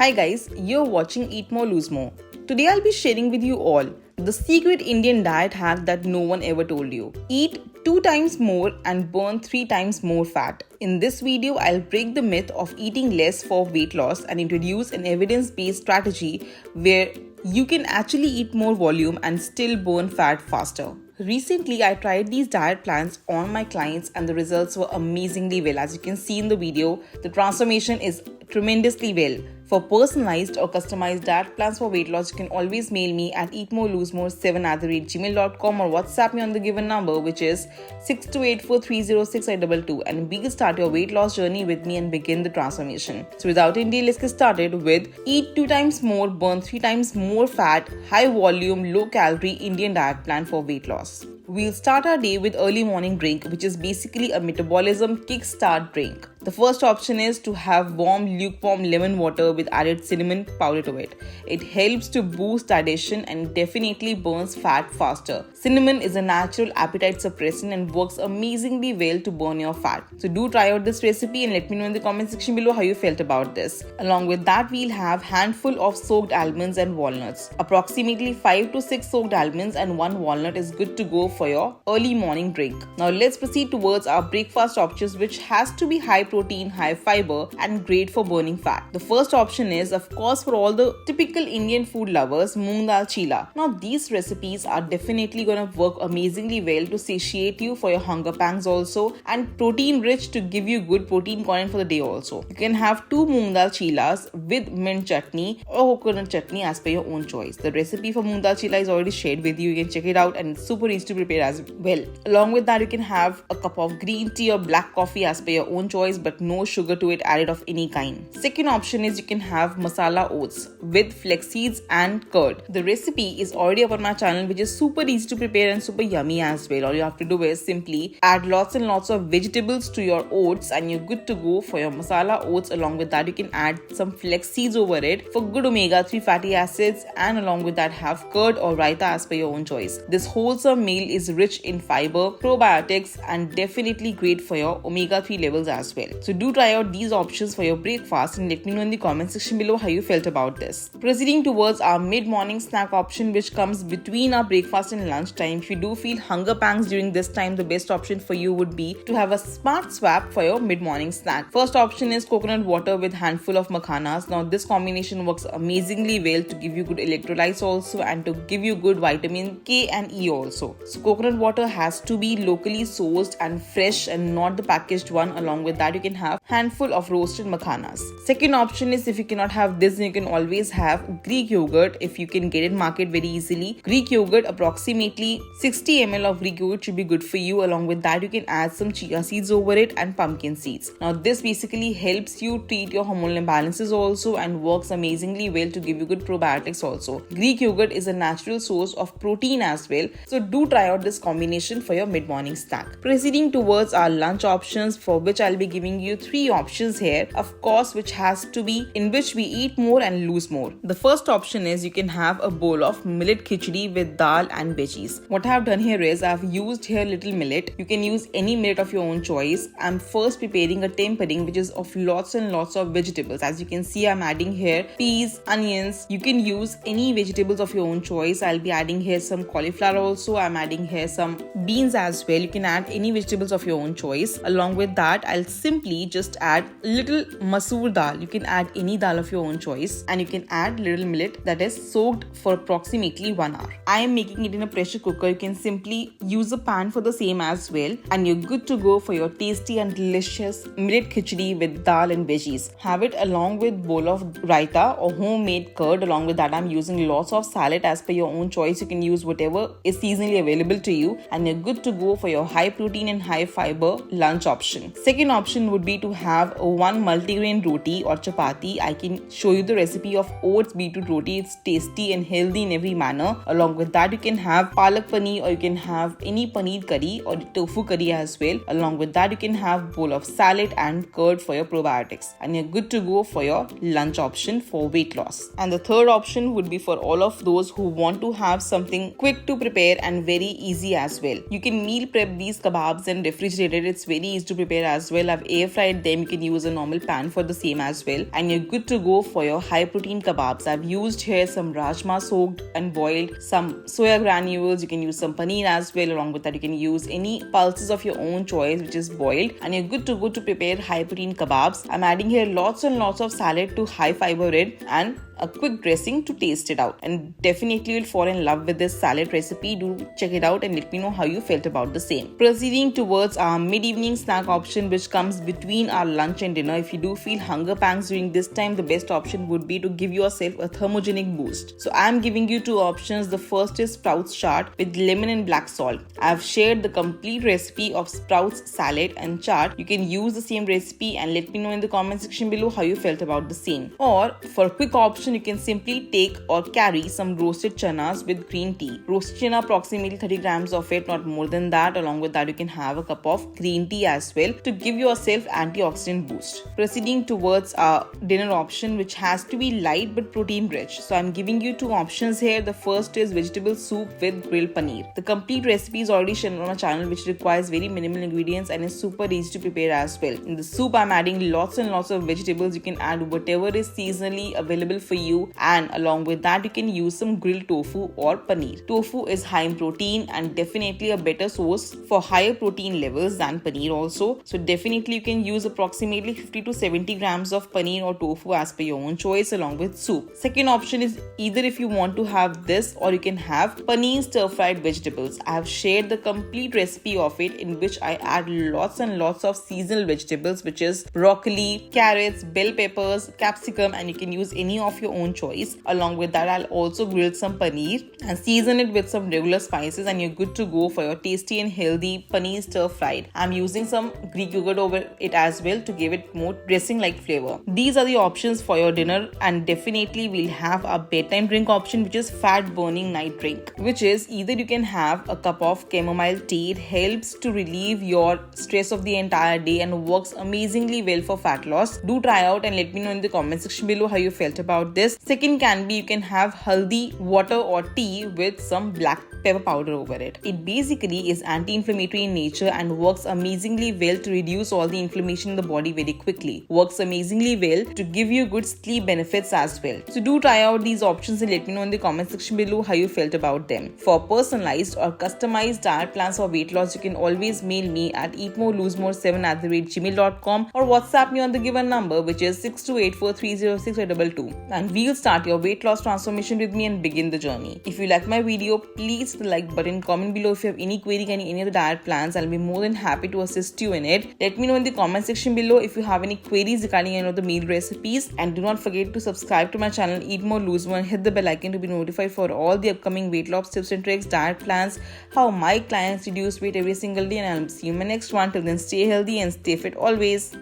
Hi guys, you're watching Eat More Lose More. Today I'll be sharing with you all the secret Indian diet hack that no one ever told you. Eat 2 times more and burn 3 times more fat. In this video, I'll break the myth of eating less for weight loss and introduce an evidence-based strategy where you can actually eat more volume and still burn fat faster. Recently, I tried these diet plans on my clients and the results were amazingly well. As you can see in the video, the transformation is tremendously well. For personalized or customized diet plans for weight loss, you can always mail me at eatmorelosemore7@gmail.com or WhatsApp me on the given number, which is 6284306822, and we'll start your weight loss journey with me and begin the transformation. So without any delay, let's get started with eat 2 times more, burn 3 times more fat, high volume, low calorie Indian diet plan for weight loss. We'll start our day with early morning drink, which is basically a metabolism kickstart drink. The first option is to have warm, lukewarm lemon water with added cinnamon powder to it. It helps to boost digestion and definitely burns fat faster. Cinnamon is a natural appetite suppressant and works amazingly well to burn your fat. So do try out this recipe and let me know in the comment section below how you felt about this. Along with that, we'll have handful of soaked almonds and walnuts. Approximately 5 to 6 soaked almonds and 1 walnut is good to go for your early morning drink. Now let's proceed towards our breakfast options, which has to be high protein, high fiber and great for burning fat. The first option is, of course, for all the typical Indian food lovers, moong dal chila. Now these recipes are definitely gonna work amazingly well to satiate you for your hunger pangs also, and protein rich to give you good protein content for the day also. You can have 2 moong dal chilas with mint chutney or coconut chutney as per your own choice. The recipe for moong dal chila is already shared with you. You can check it out and it's super easy to prepare as well. Along with that, you can have a cup of green tea or black coffee as per your own choice, but no sugar to it added of any kind. Second option is you can have masala oats with flex seeds and curd. The recipe is already up on my channel, which is super easy to prepare and super yummy as well. All you have to do is simply add lots and lots of vegetables to your oats and you're good to go for your masala oats. Along with that, you can add some flex seeds over it for good omega-3 fatty acids, and along with that have curd or raita as per your own choice. This wholesome meal is rich in fiber, probiotics and definitely great for your omega-3 levels as well. So do try out these options for your breakfast and let me know in the comment section below how you felt about this. Proceeding towards our mid-morning snack option, which comes between our breakfast and lunch time. If you do feel hunger pangs during this time, the best option for you would be to have a smart swap for your mid-morning snack. First option is coconut water with handful of makhanas. Now this combination works amazingly well to give you good electrolytes also and to give you good vitamin K and E also. So coconut water has to be locally sourced and fresh and not the packaged one. Along with that, you can have handful of roasted makhanas. Second option is, if you cannot have this, you can always have Greek yogurt. If you can get it market very easily, Greek yogurt, approximately 60 ml of Greek yogurt should be good for you. Along with that, you can add some chia seeds over it and pumpkin seeds. Now this basically helps you treat your hormonal imbalances also and works amazingly well to give you good probiotics also. Greek yogurt is a natural source of protein as well, so do try out this combination for your mid-morning snack. Proceeding towards our lunch options, for which I'll be giving you 3 options here, of course, which has to be in which we eat more and lose more. The first option is you can have a bowl of millet khichdi with dal and veggies. What I have done here is I've used here little millet. You can use any millet of your own choice. I'm first preparing a tempering which is of lots and lots of vegetables. As you can see, I'm adding here peas, onions. You can use any vegetables of your own choice. I'll be adding here some cauliflower also. I'm adding here some beans as well. You can add any vegetables of your own choice. Along with that, I'll simply just add little masoor dal. You can add any dal of your own choice, and you can add little millet that is soaked for approximately 1 hour. I am making it in a pressure cooker. You can simply use a pan for the same as well, and you're good to go for your tasty and delicious millet khichdi with dal and veggies. Have it along with bowl of raita or homemade curd. Along with that, I'm using lots of salad as per your own choice. You can use whatever is seasonally available to you, and you're good to go for your high protein and high fiber lunch option. Second option would be to have a 1 multigrain roti or chapati. I can show you the recipe of oats beetroot roti. It's tasty and healthy in every manner. Along with that, you can have palak paneer, or you can have any paneer curry or tofu curry as well. Along with that, you can have bowl of salad and curd for your probiotics, and you're good to go for your lunch option for weight loss. And the third option would be for all of those who want to have something quick to prepare and very easy as well. You can meal prep these kebabs and refrigerate it. It's very easy to prepare as well. I've air fried them. You can use a normal pan for the same as well, and you're good to go for your high protein kebabs. I've used here some rajma soaked and boiled, some soya granules. You can use some paneer as well. Along with that, you can use any pulses of your own choice which is boiled, and you're good to go to prepare high protein kebabs. I'm adding here lots and lots of salad to high fiber it, and a quick dressing to taste it out, and definitely you'll fall in love with this salad recipe. Do check it out and let me know how you felt about the same. Proceeding towards our mid-evening snack option, which comes between our lunch and dinner. If you do feel hunger pangs during this time, the best option would be to give yourself a thermogenic boost. So I'm giving you two options. The first is sprouts chaat with lemon and black salt. I've shared the complete recipe of sprouts salad and chaat. You can use the same recipe and let me know in the comment section below how you felt about the same. Or for a quick option, you can simply take or carry some roasted chanas with green tea. Roasted chana, approximately 30 grams of it, not more than that. Along with that, you can have a cup of green tea as well to give yourself antioxidant boost. Proceeding towards our dinner option, which has to be light but protein rich. So I'm giving you two options here. The first is vegetable soup with grilled paneer. The complete recipe is already shown on our channel, which requires very minimal ingredients and is super easy to prepare as well. In the soup, I'm adding lots and lots of vegetables. You can add whatever is seasonally available for you, and along with that, you can use some grilled tofu or paneer. Tofu is high in protein and definitely a better source for higher protein levels than paneer also. So definitely you can use approximately 50 to 70 grams of paneer or tofu as per your own choice along with soup. Second option is either if you want to have this, or you can have paneer stir fried vegetables. I have shared the complete recipe of it, in which I add lots and lots of seasonal vegetables, which is broccoli, carrots, bell peppers, capsicum, and you can use any of your own choice. Along with that, I'll also grill some paneer and season it with some regular spices, and you're good to go for your tasty and healthy paneer stir fried. I'm using some Greek yogurt over it as well to give it more dressing like flavor. These are the options for your dinner, and definitely we'll have a bedtime drink option, which is fat burning night drink, which is either you can have a cup of chamomile tea. It helps to relieve your stress of the entire day and works amazingly well for fat loss. Do try out and let me know in the comment section below how you felt about this. Second can be you can have haldi water or tea with some black pepper powder over it. It basically is anti-inflammatory in nature and works amazingly well to reduce all the inflammation in the body very quickly. Works amazingly well to give you good sleep benefits as well. So do try out these options and let me know in the comment section below how you felt about them. For personalized or customized diet plans for weight loss, you can always mail me at eatmorelosemore7@gmail.com or WhatsApp me on the given number, which is 6284306822, and we'll start your weight loss transformation with me and begin the journey. If you like my video, please hit the like button, comment below if you have any query regarding any of the diet plans. I'll be more than happy to assist you in it. Let me know in the comment section below if you have any queries regarding any of the meal recipes, and do not forget to subscribe to my channel Eat More Lose More and hit the bell icon to be notified for all the upcoming weight loss tips and tricks, diet plans, how my clients reduce weight every single day, and I'll see you in my next one. Till then, stay healthy and stay fit always.